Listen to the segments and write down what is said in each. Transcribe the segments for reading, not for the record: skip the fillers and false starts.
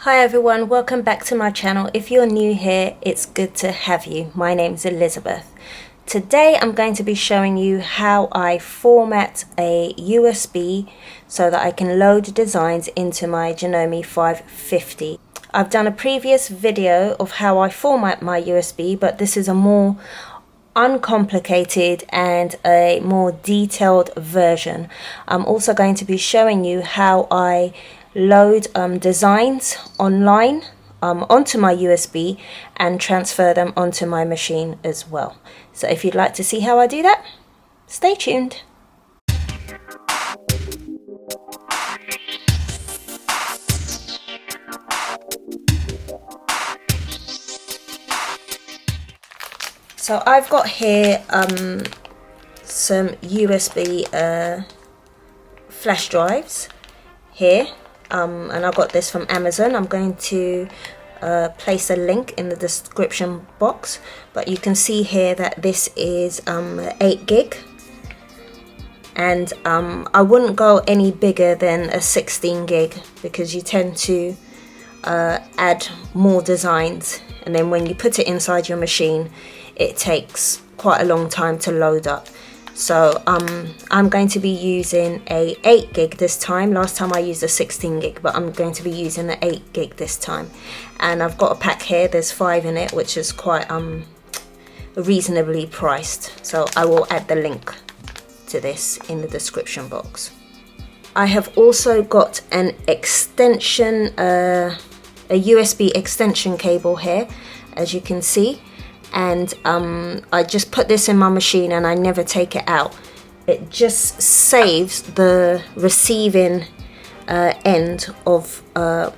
Hi everyone, welcome back to my channel. If you're new here, it's good to have you. My name's Elizabeth. Today I'm going to be showing you how I format a USB so that I can load designs into my Janome 550. I've done a previous video of how I format my USB, but this is a more uncomplicated and a more detailed version. I'm also going to be showing you how I load designs online onto my USB and transfer them onto my machine as well. So if you'd like to see how I do that, stay tuned. So I've got here some USB flash drives here. And I got this from Amazon. I'm going to place a link in the description box, but you can see here that this is 8 gig, and I wouldn't go any bigger than a 16 gig because you tend to add more designs, and then when you put it inside your machine it takes quite a long time to load up. So I'm going to be using a 8 gig this time. Last time I used a 16 gig, but I'm going to be using an 8 gig this time. And I've got a pack here, there's 5 in it, which is quite reasonably priced. So I will add the link to this in the description box. I have also got an extension, a USB extension cable here, as you can see. And I just put this in my machine and I never take it out. It just saves the receiving end of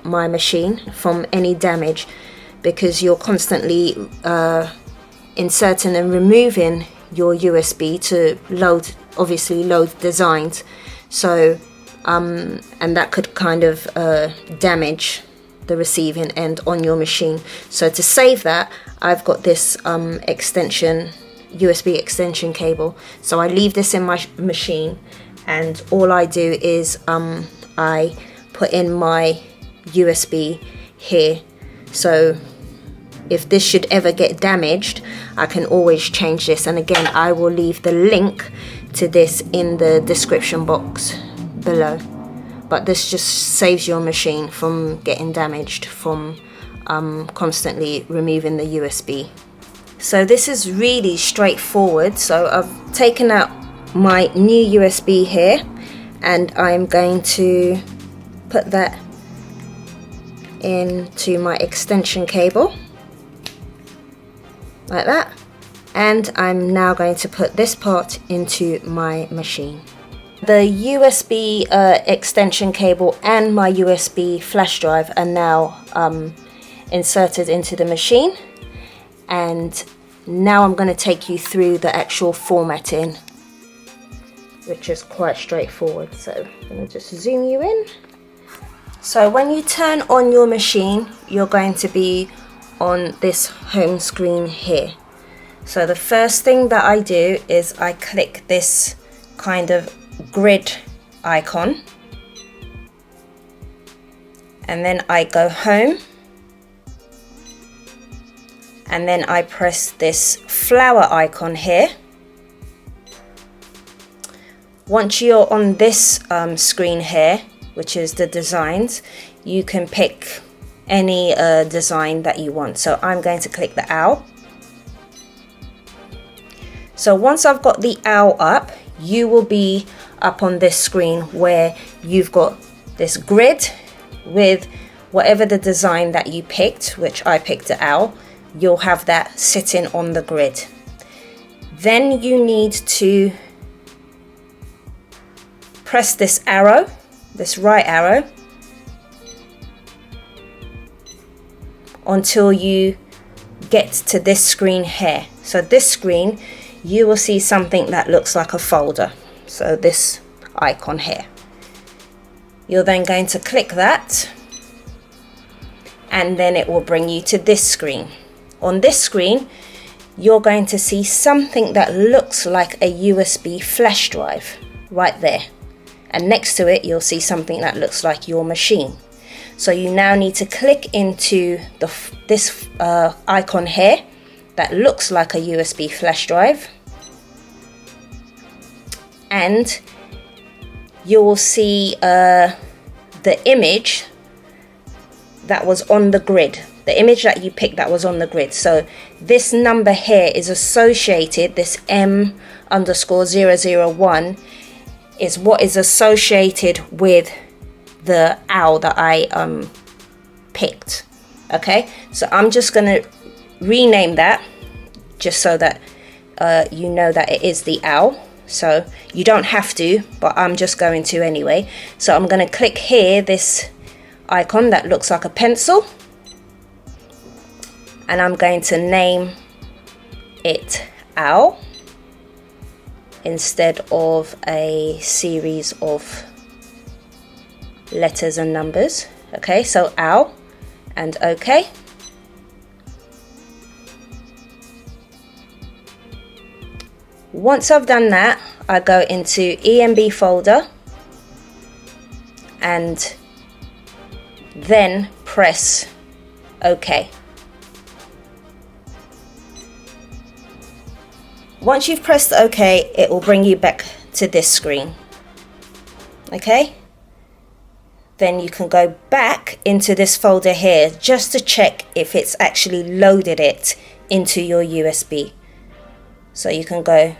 my machine from any damage, because you're constantly inserting and removing your USB to obviously load designs. So and that could kind of damage the receiving end on your machine. So to save that, I've got this USB extension cable. So I leave this in my machine, and all I do is I put in my USB here. So if this should ever get damaged, I can always change this. And again, I will leave the link to this in the description box below. But this just saves your machine from getting damaged from constantly removing the USB. So this is really straightforward. So I've taken out my new USB here, and I'm going to put that into my extension cable like that. And I'm now going to put this part into my machine. The USB extension cable and my USB flash drive are now inserted into the machine, and now I'm going to take you through the actual formatting, which is quite straightforward. So I'm going to just zoom you in. So when you turn on your machine, you're going to be on this home screen here. So the first thing that I do is I click this kind of grid icon, and then I go home, and then I press this flower icon here. Once you're on this screen here, which is the designs, you can pick any design that you want. So I'm going to click the owl. So once I've got the owl up, you will be up on this screen where you've got this grid with whatever the design that you picked, which I picked the owl. You'll have that sitting on the grid. Then you need to press this arrow, this right arrow, until you get to this screen here. So this screen, you will see something that looks like a folder. So this icon here. You're then going to click that, and then it will bring you to this screen. On this screen, you're going to see something that looks like a USB flash drive right there. And next to it, you'll see something that looks like your machine. So you now need to click into this icon here that looks like a USB flash drive, and you will see the image that was on the grid, the image that you picked that was on the grid. So this number here is associated, this M_001 is what is associated with the owl that I picked. Okay, so I'm just going to rename that just so that you know that it is the owl. So you don't have to, but I'm just going to anyway. So I'm going to click here, this icon that looks like a pencil, and I'm going to name it owl instead of a series of letters and numbers. Okay, so owl, and OK. Once I've done that, I go into ENB folder and then press OK. Once you've pressed OK, it will bring you back to this screen. Okay, then you can go back into this folder here just to check if it's actually loaded it into your USB. So you can go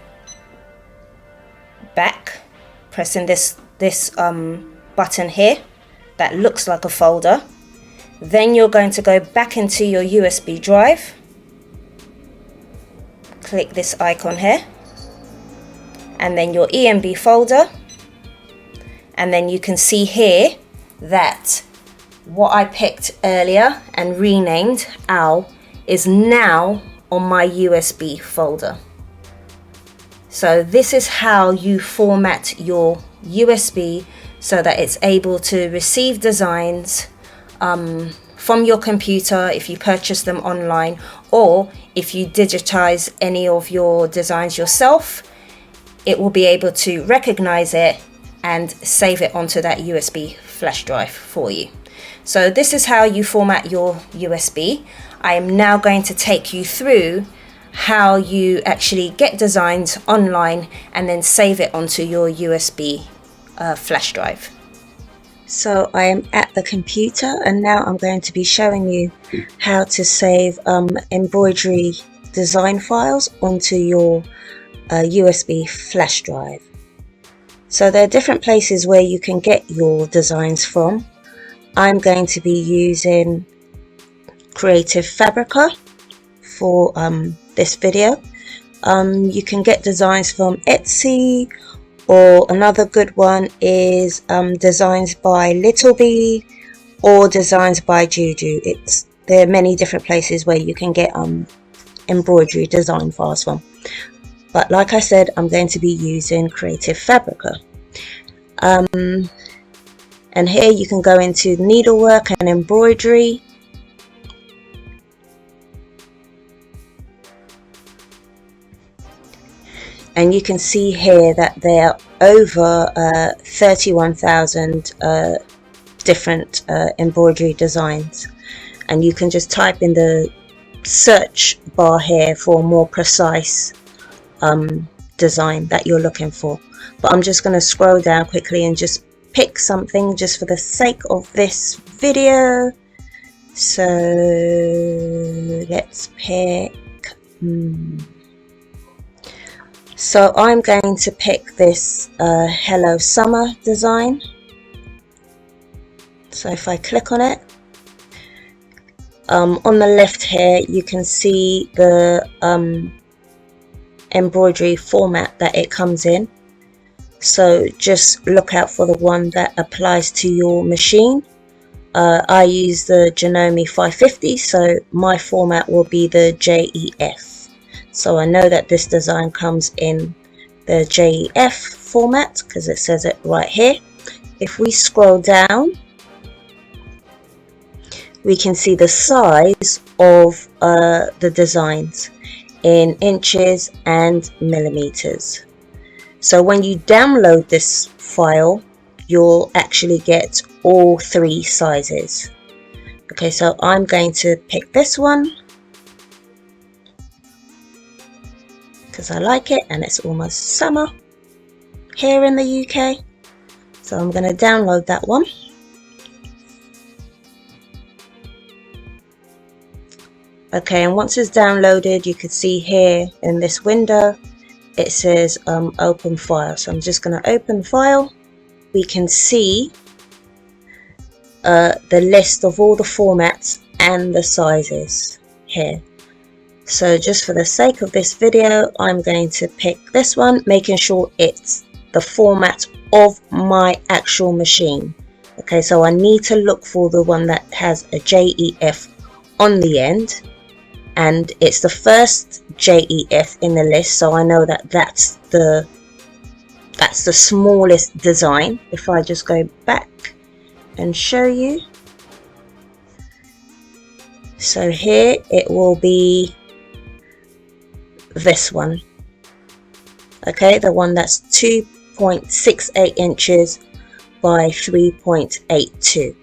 back, pressing this button here that looks like a folder. Then you're going to go back into your USB drive, click this icon here, and then your ENB folder, and then you can see here that what I picked earlier and renamed owl is now on my USB folder. So this is how you format your USB so that it's able to receive designs from your computer if you purchase them online, or if you digitize any of your designs yourself, it will be able to recognize it and save it onto that USB flash drive for you. So this is how you format your USB. I am now going to take you through how you actually get designs online and then save it onto your USB flash drive. So I am at the computer, and now I'm going to be showing you how to save embroidery design files onto your USB flash drive. So there are different places where you can get your designs from. I'm going to be using Creative Fabrica for this video. You can get designs from Etsy, or another good one is designs by Littlebee or designs by Juju. There are many different places where you can get embroidery design files from. But like I said, I'm going to be using Creative Fabrica. And here you can go into needlework and embroidery. And you can see here that there are over 31,000 different embroidery designs. And you can just type in the search bar here for a more precise design that you're looking for. But I'm just going to scroll down quickly and just pick something just for the sake of this video. So let's pick so I'm going to pick this Hello Summer design. So if I click on it, on the left here you can see the embroidery format that it comes in. So just look out for the one that applies to your machine. I use the Janome 550, so my format will be the JEF. So I know that this design comes in the JEF format because it says it right here. If we scroll down, we can see the size of the designs in inches and millimeters. So when you download this file, you'll actually get all 3 sizes. Okay, so I'm going to pick this one because I like it and it's almost summer here in the UK. So I'm going to download that one. Okay, and once it's downloaded, you can see here in this window it says open file. So I'm just going to open file. We can see the list of all the formats and the sizes here. So just for the sake of this video, I'm going to pick this one, making sure it's the format of my actual machine. Okay, so I need to look for the one that has a JEF on the end, and it's the first JEF in the list, so I know that that's the smallest design. If I just go back and show you, so here it will be this one. Okay, the one that's 2.68 inches by 3.82.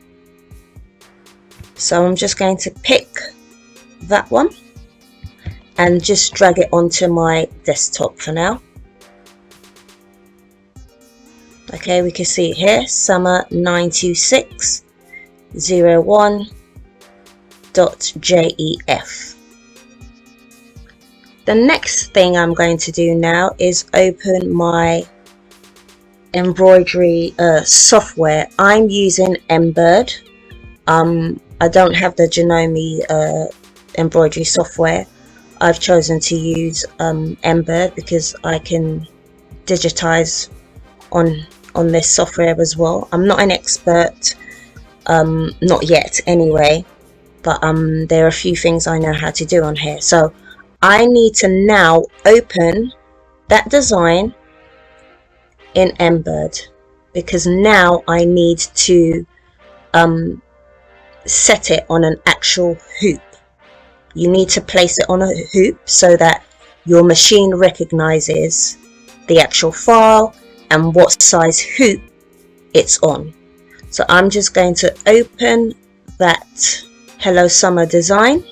So I'm just going to pick that one and just drag it onto my desktop for now. Okay, we can see it here, summer 92601.jef. The next thing I'm going to do now is open my embroidery software. I'm using Embird. I don't have the Janome embroidery software. I've chosen to use Embird because I can digitize on this software as well. I'm not an expert, not yet anyway, but there are a few things I know how to do on here. So I need to now open that design in Embird because now I need to set it on an actual hoop. You need to place it on a hoop so that your machine recognizes the actual file and what size hoop it's on. So I'm just going to open that Hello Summer design.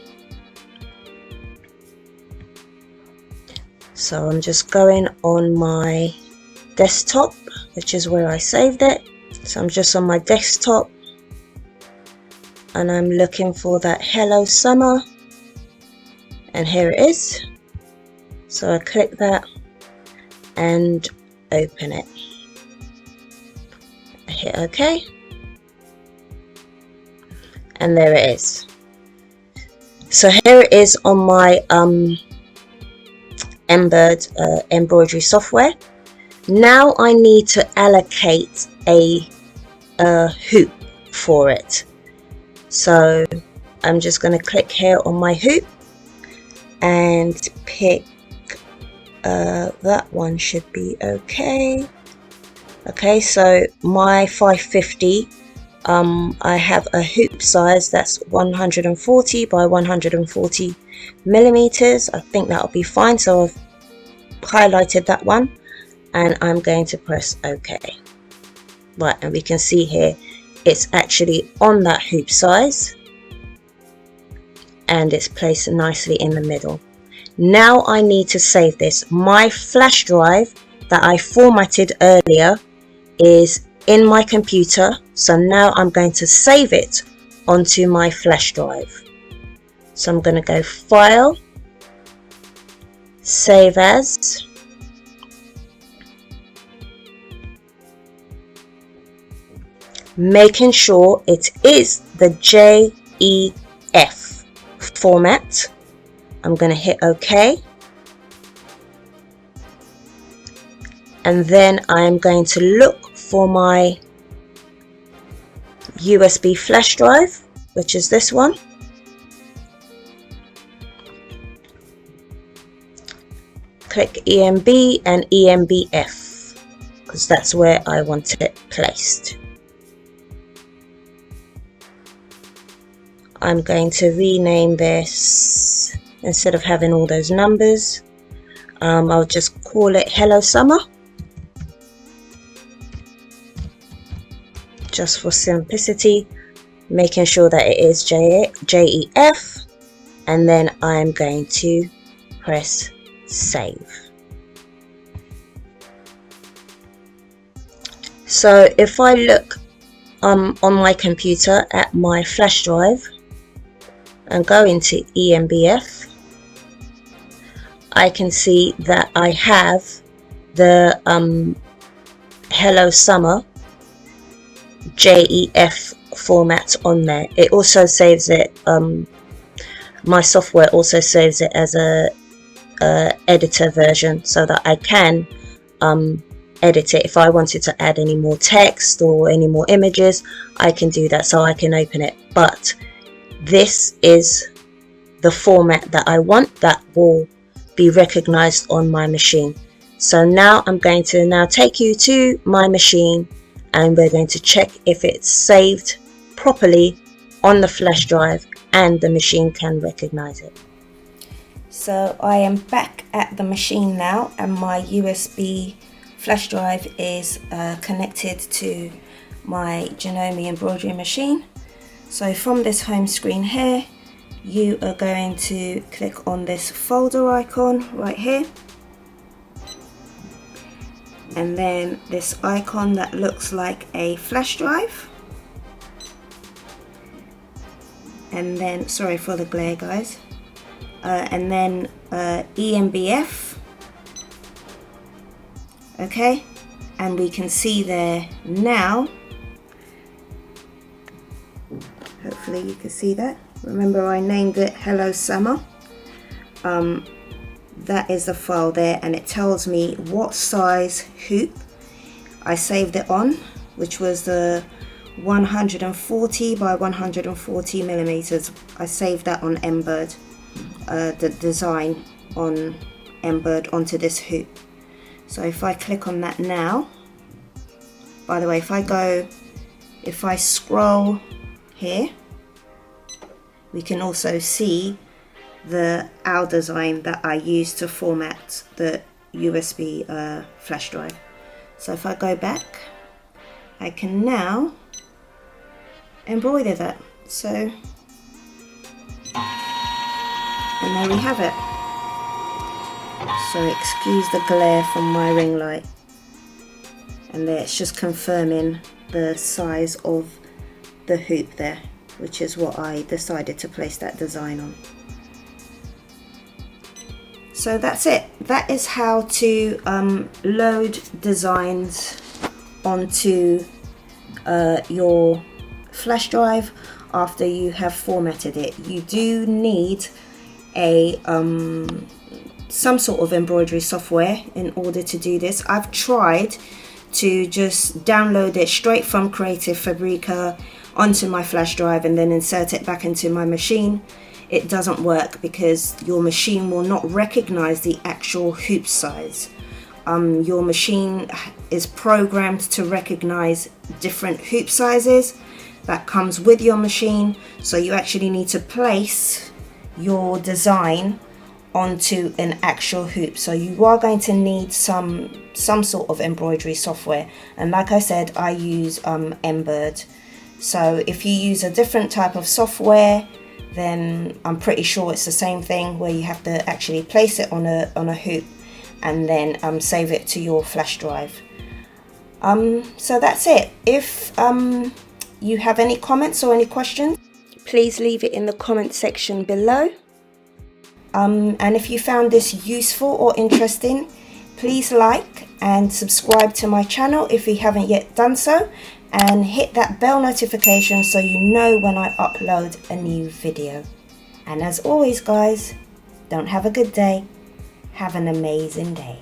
So I'm just going on my desktop, which is where I saved it. So I'm just on my desktop and I'm looking for that Hello Summer, and here it is. So I click that and open it. I hit OK, and there it is. So here it is on my Embird embroidery software. Now I need to allocate a hoop for it. So I'm just going to click here on my hoop and pick that one. Should be okay. Okay, so my 550, I have a hoop size that's 140 by 140 millimeters. I think that'll be fine. So I've highlighted that one and I'm going to press OK. Right, and we can see here it's actually on that hoop size and it's placed nicely in the middle. Now I need to save this. My flash drive that I formatted earlier is in my computer, so now I'm going to save it onto my flash drive. So I'm going to go File, Save As, making sure it is the JEF format. I'm going to hit OK, and then I'm going to look for my USB flash drive, which is this one. Click EMB and EMBF because that's where I want it placed. I'm going to rename this, instead of having all those numbers, I'll just call it Hello Summer. just for simplicity, making sure that it is JEF, and then I'm going to press save. So if I look on my computer at my flash drive and go into EMBF, I can see that I have the Hello Summer JEF format on there. It also saves it, my software also saves it as a editor version, so that I can edit it. If I wanted to add any more text or any more images, I can do that, so I can open it. But this is the format that I want, that will be recognized on my machine. So now I'm going to take you to my machine, and we're going to check if it's saved properly on the flash drive and the machine can recognize it. So I am back at the machine now, and my USB flash drive is connected to my Janome embroidery machine. So from this home screen here, you are going to click on this folder icon right here, and then this icon that looks like a flash drive, and then, sorry for the glare guys, and then EMBF. Okay, and we can see there now, hopefully you can see that. Remember, I named it Hello Summer. That is the file there, and it tells me what size hoop I saved it on, which was the 140 by 140 millimeters. I saved that on Embird, the design on Embird onto this hoop. So if I click on that now, by the way, if I scroll here, we can also see the owl design that I used to format the USB flash drive. So if I go back, I can now embroider that. So, and there we have it. So excuse the glare from my ring light, and there it's just confirming the size of the hoop there, which is what I decided to place that design on. So that's it. That is how to load designs onto your flash drive after you have formatted it. You do need a some sort of embroidery software in order to do this. I've tried to just download it straight from Creative Fabrica onto my flash drive and then insert it back into my machine. It doesn't work because your machine will not recognize the actual hoop size. Your machine is programmed to recognize different hoop sizes that comes with your machine, so you actually need to place your design onto an actual hoop. So you are going to need some sort of embroidery software, and like I said, I use Embird. So if you use a different type of software, then I'm pretty sure it's the same thing, where you have to actually place it on a hoop and then save it to your flash drive. So that's it. If you have any comments or any questions, please leave it in the comment section below. And if you found this useful or interesting, please like and subscribe to my channel if you haven't yet done so, and hit that bell notification so you know when I upload a new video. And as always guys, don't have a good day, have an amazing day.